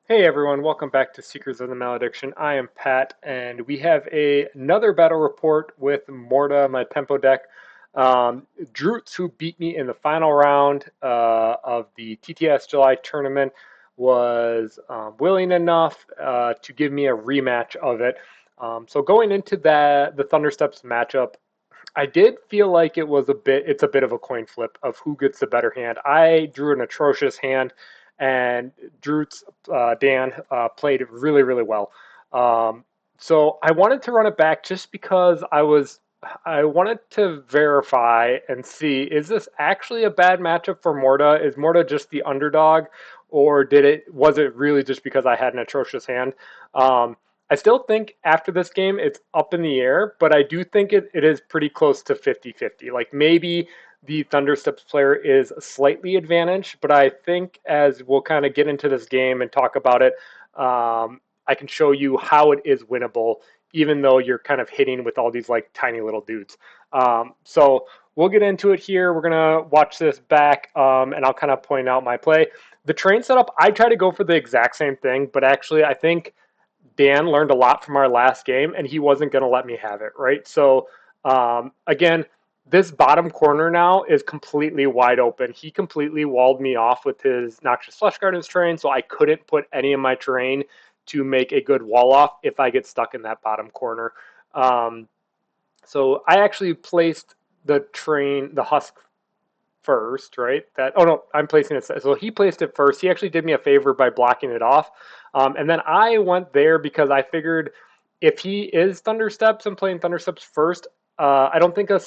Hey everyone, welcome back to Seekers of the Malediction. I am Pat, and we have another battle report with Morrida, my tempo deck. Droots, who beat me in the final round of the TTS July tournament, was willing enough to give me a rematch of it. So going into the Thundersteps matchup, I did feel like it's a bit of a coin flip of who gets the better hand. I drew an atrocious hand, and Droots Dan played really, really well. Um, so I wanted to run it back just because I wanted to verify and see, is this actually a bad matchup for Morta? Is Morta just the underdog, or was it really just because I had an atrocious hand? Um, I still think after this game it's up in the air, but I do think it is pretty close to 50-50. Like maybe the Thundersteps player is slightly advantaged, but I think as we'll kind of get into this game and talk about it, I can show you how it is winnable, even though you're kind of hitting with all these like tiny little dudes. So we'll get into it here. We're gonna watch this back, and I'll kind of point out my play. The train setup, I try to go for the exact same thing, but actually I think Dan learned a lot from our last game, and he wasn't going to let me have it, right? So, again, this bottom corner now is completely wide open. He completely walled me off with his Noxious Flesh Gardens terrain, so I couldn't put any of my terrain to make a good wall off if I get stuck in that bottom corner. Um, so I actually placed the husk first, right? Oh no, I'm placing it. So he placed it first. He actually did me a favor by blocking it off, and then I went there because I figured if he is Thundersteps and playing Thundersteps first, I don't think a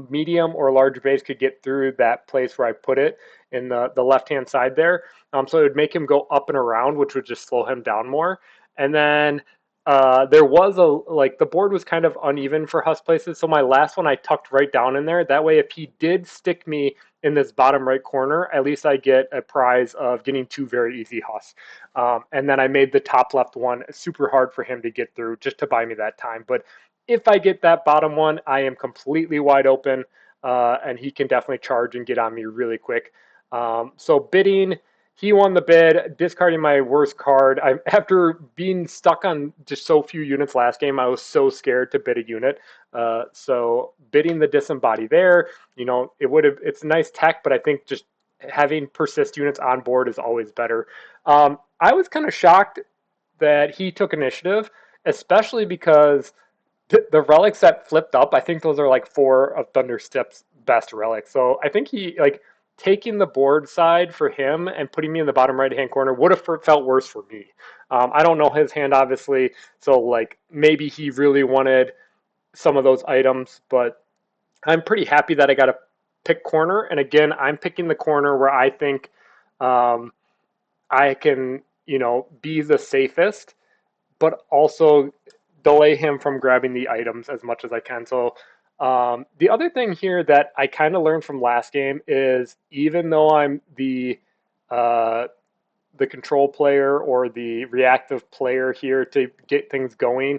medium or large base could get through that place where I put it in the left hand side there. So it would make him go up and around, which would just slow him down more. And then there was the board was kind of uneven for Husk places, so my last one I tucked right down in there. That way, if he did stick me in this bottom right corner, at least I get a prize of getting two very easy Husks. And then I made the top left one super hard for him to get through just to buy me that time. But if I get that bottom one, I am completely wide open, and he can definitely charge and get on me really quick. So bidding, he won the bid, discarding my worst card. After being stuck on just so few units last game, I was so scared to bid a unit. So bidding the disembody there, it's nice tech, but I think just having persist units on board is always better. I was kind of shocked that he took initiative, especially because the relics that flipped up, I think those are like four of Thunderstep's best relics. So I think he like taking the board side for him and putting me in the bottom right hand corner would have felt worse for me. I don't know his hand obviously, so like maybe he really wanted some of those items, but I'm pretty happy that I got to pick corner. And again, I'm picking the corner where I think um, I can, be the safest, but also delay him from grabbing the items as much as I can. So the other thing here that I kind of learned from last game is even though I'm uh, the control player or the reactive player here to get things going,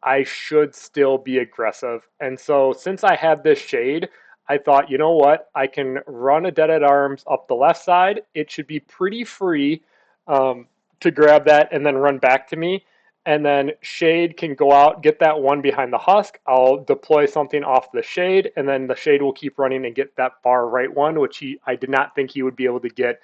I should still be aggressive. And so since I have this shade, I thought, you know what? I can run a dead at arms up the left side. It should be pretty free um, to grab that and then run back to me. And then Shade can go out, get that one behind the husk. I'll deploy something off the Shade, and then the Shade will keep running and get that far right one, which I did not think he would be able to get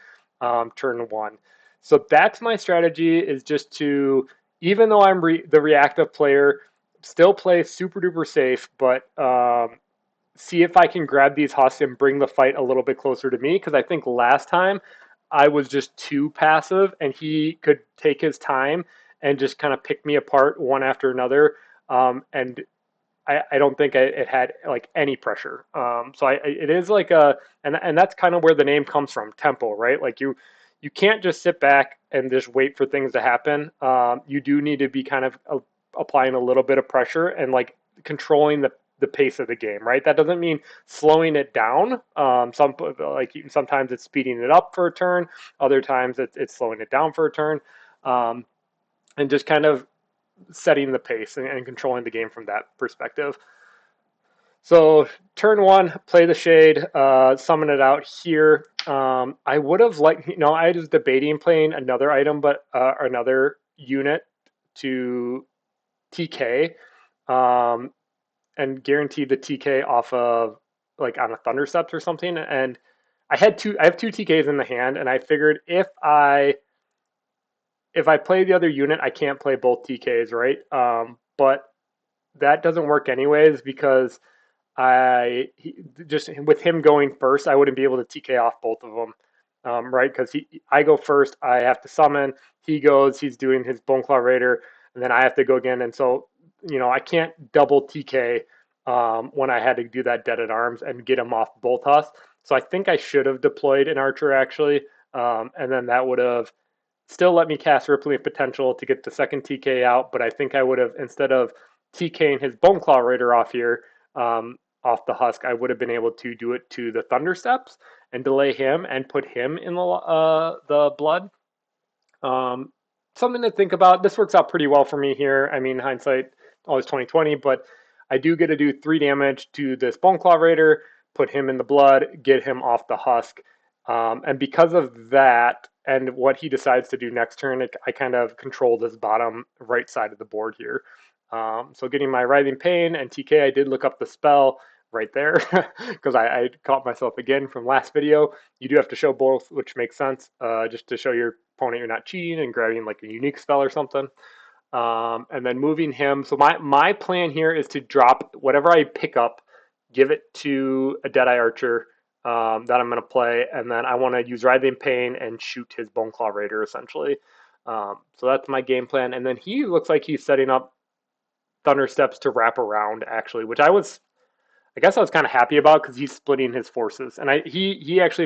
turn one. So that's my strategy, is just to, even though I'm the reactive player, still play super duper safe, but see if I can grab these husks and bring the fight a little bit closer to me. Because I think last time I was just too passive, and he could take his time and just kind of pick me apart one after another. And I don't think it had like any pressure. So it is like and that's kind of where the name comes from, tempo, right? Like you can't just sit back and just wait for things to happen. You do need to be kind of applying a little bit of pressure and like controlling the pace of the game, right? That doesn't mean slowing it down. Sometimes it's speeding it up for a turn, other times it's slowing it down for a turn, um, and just kind of setting the pace and controlling the game from that perspective. So turn one, play the shade, summon it out here. I would have liked, I was debating playing another item, but another unit to TK, um, and guarantee the TK off of like on a Thundersteps or something. And I have two TKs in the hand, and I figured if I play the other unit, I can't play both TKs, right? But that doesn't work anyways because just with him going first, I wouldn't be able to TK off both of them, right? Because I go first, I have to summon. He goes, he's doing his Boneclaw Raider, and then I have to go again. And so, I can't double TK when I had to do that Dead at Arms and get him off both husks. So I think I should have deployed an Archer actually, and then that would have still let me cast Rippling Potential to get the second TK out. But I think I would have, instead of TKing his Boneclaw Raider off here, off the husk, I would have been able to do it to the Thundersteps and delay him and put him in the blood. Um, Something to think about. This works out pretty well for me here. I mean, hindsight always 2020, but I do get to do 3 damage to this Boneclaw Raider, put him in the blood, get him off the husk. And because of that and what he decides to do next turn, I kind of control this bottom right side of the board here. So getting my Writhing Pain and TK, I did look up the spell right there because I caught myself again from last video. You do have to show both, which makes sense, just to show your opponent you're not cheating and grabbing like a unique spell or something. And then moving him. So my plan here is to drop whatever I pick up, give it to a Deadeye Archer that I'm going to play, and then I want to use Writhing Pain and shoot his Boneclaw Raider essentially. So that's my game plan. And then he looks like he's setting up Thundersteps to wrap around actually, which I guess I was kind of happy about because he's splitting his forces, and he actually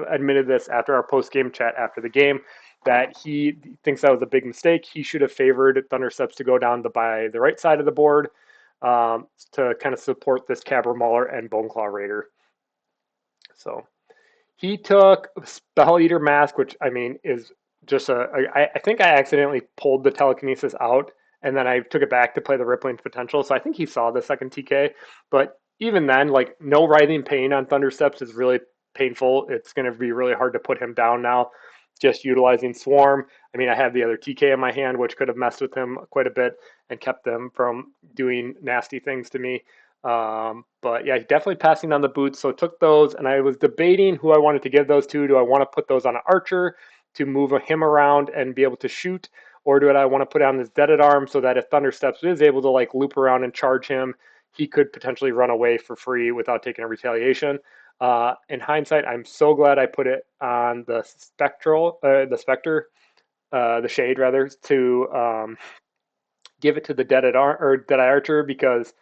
admitted this after our post game chat after the game that he thinks that was a big mistake. He should have favored Thundersteps to go down by the right side of the board to kind of support this Cabra Mauler and Boneclaw Raider. So he took Spell Eater Mask, which I mean is just I think I accidentally pulled the telekinesis out and then I took it back to play the Rippling Potential. So I think he saw the second TK, but even then, like no Writhing Pain on Thundersteps is really painful. It's going to be really hard to put him down now. Just utilizing Swarm. I mean, I have the other TK in my hand, which could have messed with him quite a bit and kept them from doing nasty things to me. But yeah, definitely passing on the boots. So took those, and I was debating who I wanted to give those to. Do I want to put those on an Archer to move him around and be able to shoot, or do I want to put on this Dead at Arm so that if Thundersteps is able to like loop around and charge him, he could potentially run away for free without taking a retaliation. In hindsight, I'm so glad I put it on the Spectre, the Shade rather, to give it to the Deadeye Archer because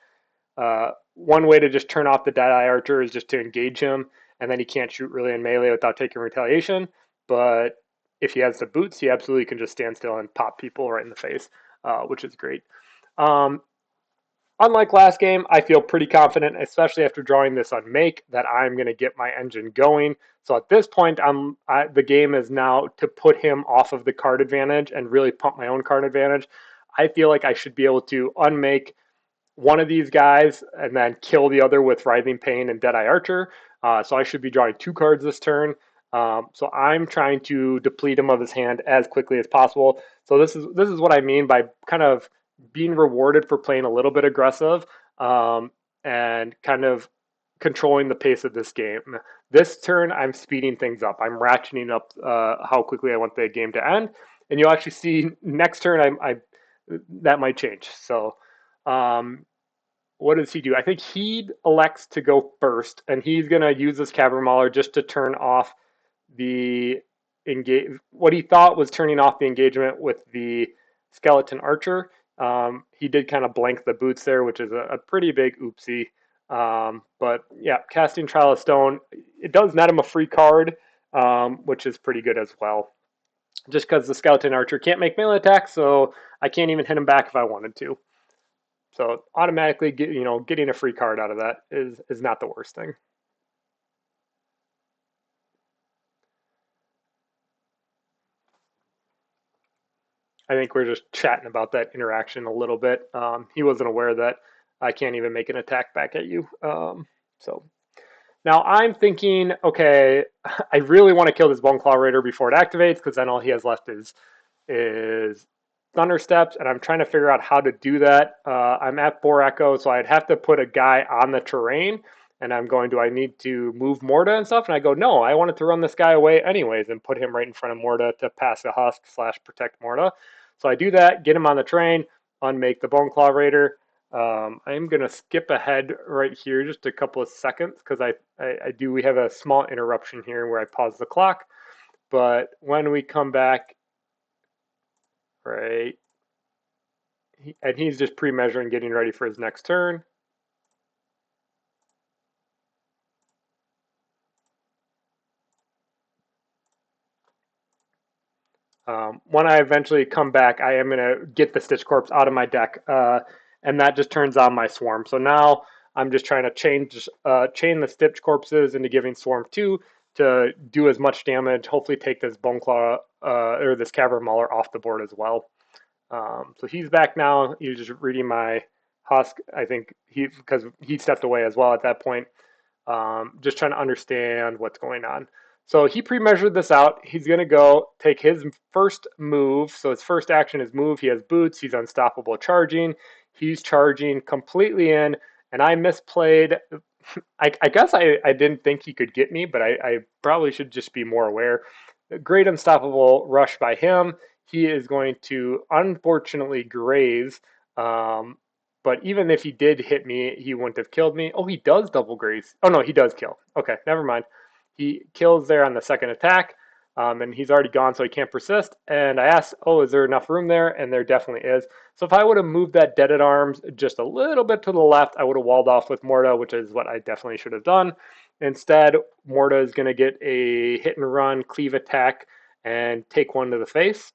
one way to just turn off the Deadeye Archer is just to engage him, and then he can't shoot really in melee without taking retaliation. But if he has the boots, he absolutely can just stand still and pop people right in the face, which is great. Um, Unlike last game, I feel pretty confident, especially after drawing this on Make, that I'm going to get my engine going. So at this point, the game is now to put him off of the card advantage and really pump my own card advantage. I feel like I should be able to unmake one of these guys and then kill the other with Writhing Pain and Deadeye Archer. So I should be drawing 2 cards this turn. So I'm trying to deplete him of his hand as quickly as possible. So this is what I mean by kind of being rewarded for playing a little bit aggressive and kind of controlling the pace of this game. This turn, I'm speeding things up. I'm ratcheting up how quickly I want the game to end, and you'll actually see next turn I that might change. So um, what does he do? I think he elects to go first, and he's going to use this Cavern Mauler just to turn off the engage. What he thought was turning off the engagement with the Skeleton Archer. He did kind of blank the boots there, which is a pretty big oopsie. But yeah, casting Trial of Stone, it does net him a free card, which is pretty good as well. Just because the Skeleton Archer can't make melee attacks, so I can't even hit him back if I wanted to. So automatically, getting a free card out of that is not the worst thing. I think we're just chatting about that interaction a little bit. He wasn't aware that I can't even make an attack back at you. So now I'm thinking, okay, I really want to kill this Boneclaw Raider before it activates, because then all he has left is Thundersteps, and I'm trying to figure out how to do that. I'm at 4 Echo, so I'd have to put a guy on the terrain, and I'm going, do I need to move Morrida and stuff? And I go, no, I wanted to run this guy away anyways and put him right in front of Morrida to pass a husk / protect Morrida. So I do that, get him on the train, unmake the Boneclaw Raider. I'm going to skip ahead right here just a couple of seconds, because we have a small interruption here where I pause the clock. But when we come back, right, and he's just pre-measuring, getting ready for his next turn. When I eventually come back, I am going to get the Stitch Corpse out of my deck, and that just turns on my Swarm. So now I'm just trying to chain the Stitch Corpses into giving Swarm 2 to do as much damage, hopefully take this Boneclaw or this Cavern Mauler off the board as well. So he's back now. He's just reading my husk. I think because he stepped away as well at that point. Just trying to understand what's going on. So he pre-measured this out. He's going to go take his first move. So his first action is move. He has boots. He's unstoppable charging. He's charging completely in, and I misplayed. I guess I didn't think he could get me, but I probably should just be more aware. Great unstoppable rush by him. He is going to unfortunately graze. But even if he did hit me, he wouldn't have killed me. Oh, he does double graze. Oh, no, he does kill. Okay, never mind. He kills there on the second attack, and he's already gone, so he can't persist. And I asked, oh, is there enough room there? And there definitely is. So if I would have moved that Dead at Arms just a little bit to the left, I would have walled off with Morrida, which is what I definitely should have done. Instead, Morrida is going to get a hit and run cleave attack and take one to the face.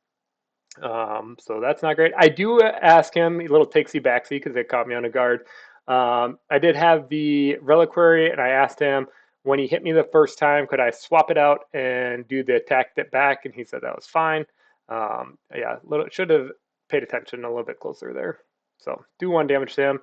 So that's not great. I do ask him a little takesy backsy because it caught me on a guard. I did have the reliquary, and I asked him when he hit me the first time, could I swap it out and do the attack that back? And he said that was fine. Yeah, should have paid attention a little bit closer there. So do 1 damage to him.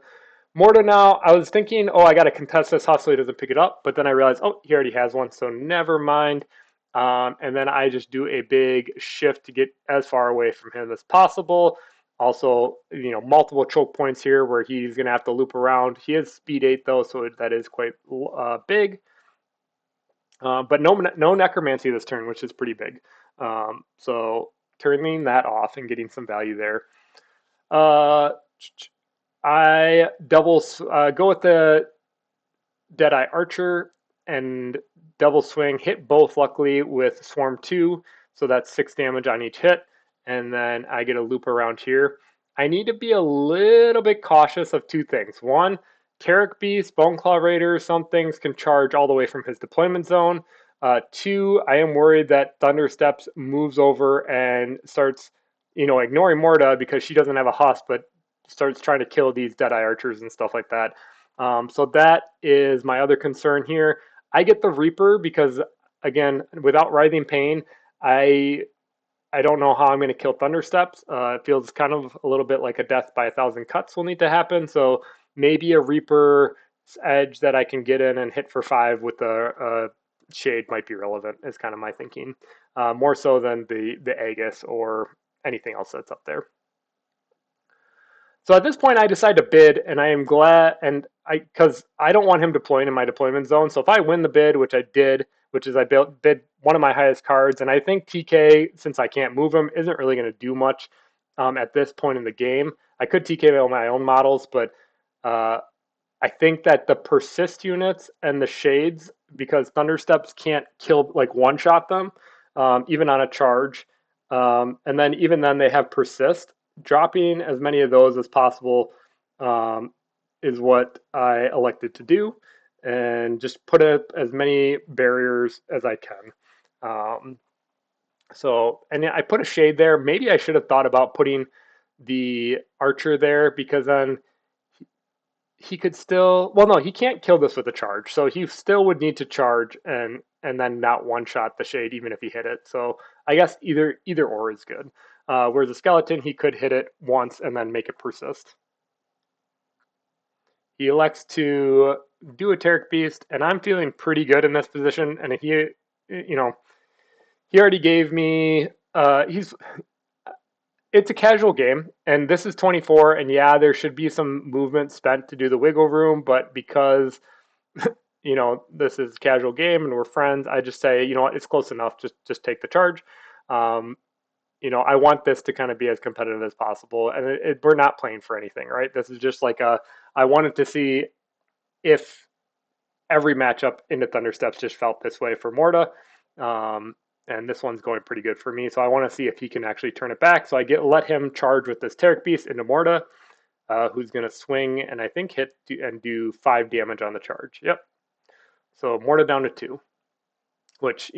Morta now, I was thinking, oh, I got to contest this husk so he doesn't pick it up, but then I realized, oh, he already has one, so never mind. And then I just do a big shift to get as far away from him as possible. Also, multiple choke points here where he's going to have to loop around. He has speed 8 though, so that is quite big. But no necromancy this turn, which is pretty big. So turning that off and getting some value there. I go with the Deadeye Archer and double swing, hit both luckily with Swarm 2, so that's 6 damage on each hit, and then I get a loop around here. I need to be a little bit cautious of 2 things. One, Carrick Beast, Boneclaw Raider, some things can charge all the way from his deployment zone. 2, I am worried that Thundersteps moves over and starts, ignoring Morta because she doesn't have a husk, but starts trying to kill these Deadeye Archers and stuff like that. So that is my other concern here. I get the Reaper because, again, without Writhing Pain, I don't know how I'm going to kill Thundersteps. It feels kind of a little bit like a death by 1,000 cuts will need to happen. So maybe a Reaper edge that I can get in and hit for 5 with a Shade might be relevant, is kind of my thinking. More so than the Aegis or anything else that's up there. So at this point, I decide to bid, and I am glad, because I don't want him deploying in my deployment zone. So if I win the bid, which I did, which is I bid one of my highest cards, and I think TK, since I can't move him, isn't really going to do much at this point in the game. I could TK my own models, but I think that the persist units and the shades, because Thundersteps can't kill, like, one-shot them, even on a charge, and then even then they have persist. Dropping as many of those as possible is what I elected to do, and just put up as many barriers as I can. And I put a shade there. Maybe I should have thought about putting the archer there, because then he could still, well, no, he can't kill this with a charge, so he still would need to charge and then not one shot the shade even if he hit it. So I guess either or is good. Whereas the skeleton, he could hit it once and then make it persist. He elects to do a Terric Beast, and I'm feeling pretty good in this position. And you know, he already gave me. He's it's a casual game, and this is 24. And yeah, there should be some movement spent to do the wiggle room, but because this is a casual game and we're friends, I just say, you know what, it's close enough. Just take the charge. Um, I want this to kind of be as competitive as possible, and we're not playing for anything, right? This is just like I wanted to see if every matchup into Thundersteps just felt this way for Morta. Um, and this one's going pretty good for me. So I want to see if he can actually turn it back. So I let him charge with this Terric Beast into Morta, who's going to swing and I think hit and do 5 damage on the charge. Yep. So Morta down to 2, which,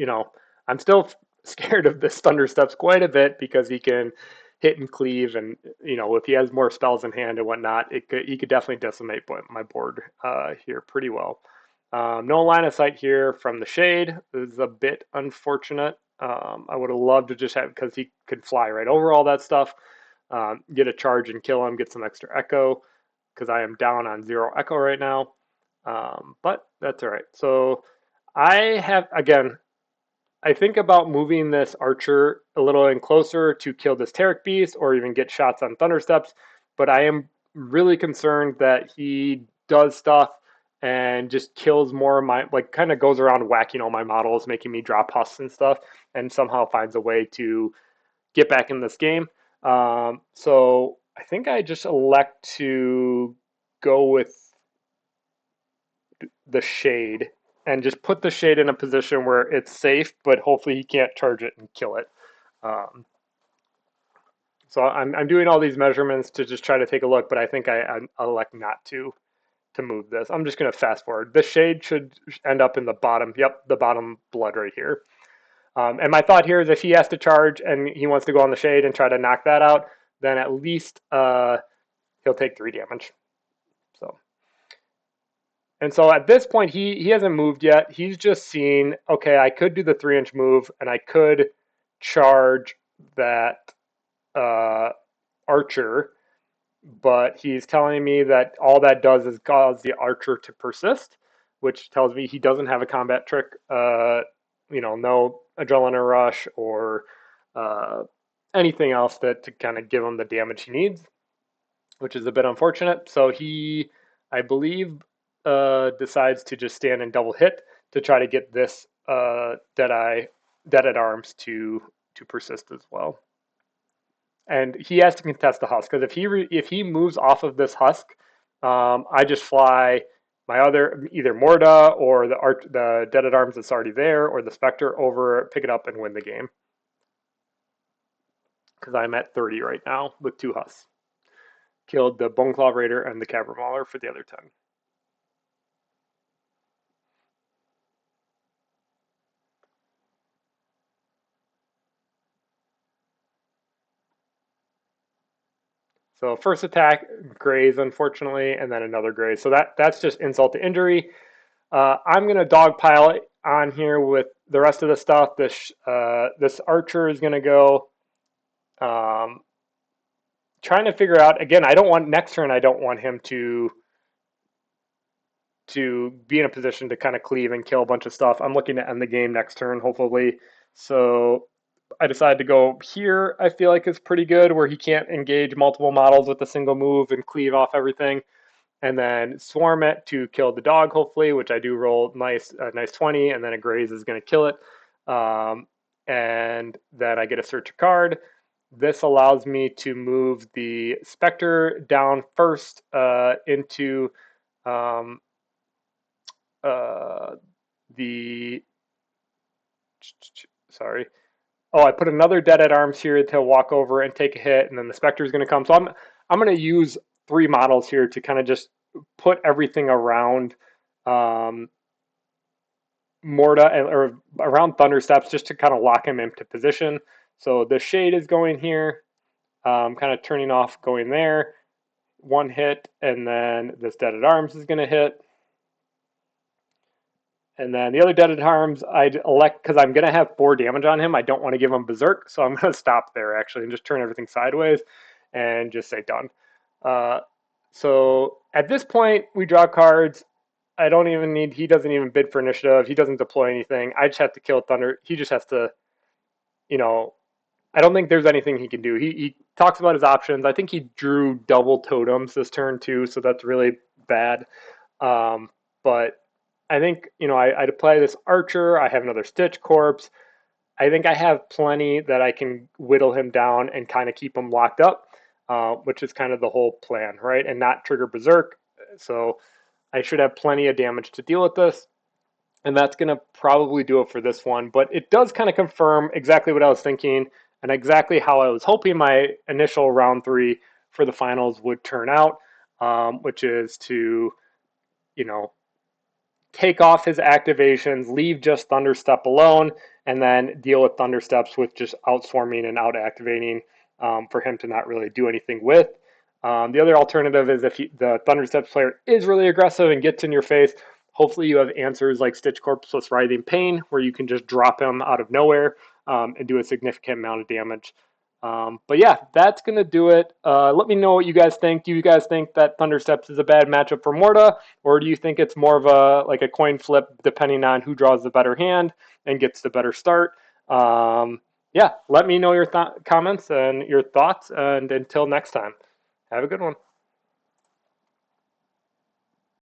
I'm still scared of this Thundersteps quite a bit because he can hit and cleave, and if he has more spells in hand and whatnot, he could definitely decimate my board here pretty well. No line of sight here from the shade. This is a bit unfortunate. I would have loved to just have, because he could fly right over all that stuff, get a charge and kill him, get some extra echo, because I am down on 0 echo right now. But that's all right. So again, I think about moving this archer a little in closer to kill this Terric Beast or even get shots on Thundersteps, but I am really concerned that he does stuff and just kills more of my, like, kind of goes around whacking all my models, making me drop husks and stuff, and somehow finds a way to get back in this game. So I think I just elect to go with the shade and just put the shade in a position where it's safe, but hopefully he can't charge it and kill it. Um, so I'm doing all these measurements to just try to take a look, but I think I elect not to move this. I'm just going to fast forward. The shade should end up in the bottom. Yep, the bottom blood right here. And my thought here is if he has to charge and he wants to go on the shade and try to knock that out, then at least he'll take 3 damage. So. And so at this point, he hasn't moved yet. He's just seen, okay, I could do the 3-inch move and I could charge that uh, archer, but he's telling me that all that does is cause the archer to persist, which tells me he doesn't have a combat trick, no adrenaline rush or uh, anything else to kind of give him the damage he needs, which is a bit unfortunate. So he, I believe, decides to just stand and double hit to try to get this dead at arms to persist as well. And he has to contest the husk because if he moves off of this husk, I just fly my other either Morda or the dead at arms that's already there or the Spectre over, pick it up and win the game. Because I'm at 30 right now with 2 husks. Killed the Boneclaw Raider and the Cavern Mauler for the other 10. So first attack, graze, unfortunately, and then another graze. So that's just insult to injury. I'm going to dogpile on here with the rest of the stuff. This archer is going to go. Trying to figure out, again, I don't want, next turn, I don't want him to be in a position to kind of cleave and kill a bunch of stuff. I'm looking to end the game next turn, hopefully. So I decided to go here. I feel like it's pretty good, where he can't engage multiple models with a single move and cleave off everything. And then swarm it to kill the dog, hopefully, which I do roll nice 20, and then a graze is going to kill it. And then I get a search a card. This allows me to move the Spectre down first into the sorry. Oh, I put another dead at arms here to walk over and take a hit, and then the Spectre is going to come. So I'm going to use 3 models here to kind of just put everything around Morta or around Thundersteps just to kind of lock him into position. So the shade is going here, kind of turning off, going there. 1 hit, and then this dead at arms is going to hit. And then the other dead at arms, I'd elect, because I'm going to have 4 damage on him. I don't want to give him Berserk, so I'm going to stop there, actually, and just turn everything sideways and just say done. So at this point, we draw cards. I don't even need. He doesn't even bid for initiative. He doesn't deploy anything. I just have to kill Thunder. He just has to, you know. I don't think there's anything he can do. He talks about his options. I think he drew double totems this turn too, so that's really bad. But I think I'd play this Archer. I have another Stitch Corpse. I think I have plenty that I can whittle him down and kind of keep him locked up, which is kind of the whole plan, right? And not trigger Berserk. So I should have plenty of damage to deal with this. And that's going to probably do it for this one. But it does kind of confirm exactly what I was thinking and exactly how I was hoping my initial round three for the finals would turn out, which is to, you know, take off his activations, leave just Thunderstep alone, and then deal with Thundersteps with just outswarming and out activating for him to not really do anything with. The other alternative is if the Thundersteps player is really aggressive and gets in your face, hopefully you have answers like Stitch Corpse plus Writhing Pain, where you can just drop him out of nowhere and do a significant amount of damage. But yeah, that's going to do it. Let me know what you guys think. Do you guys think that Thundersteps is a bad matchup for Morta, or do you think it's more of a coin flip depending on who draws the better hand and gets the better start? Yeah, let me know your comments and your thoughts. And until next time, have a good one.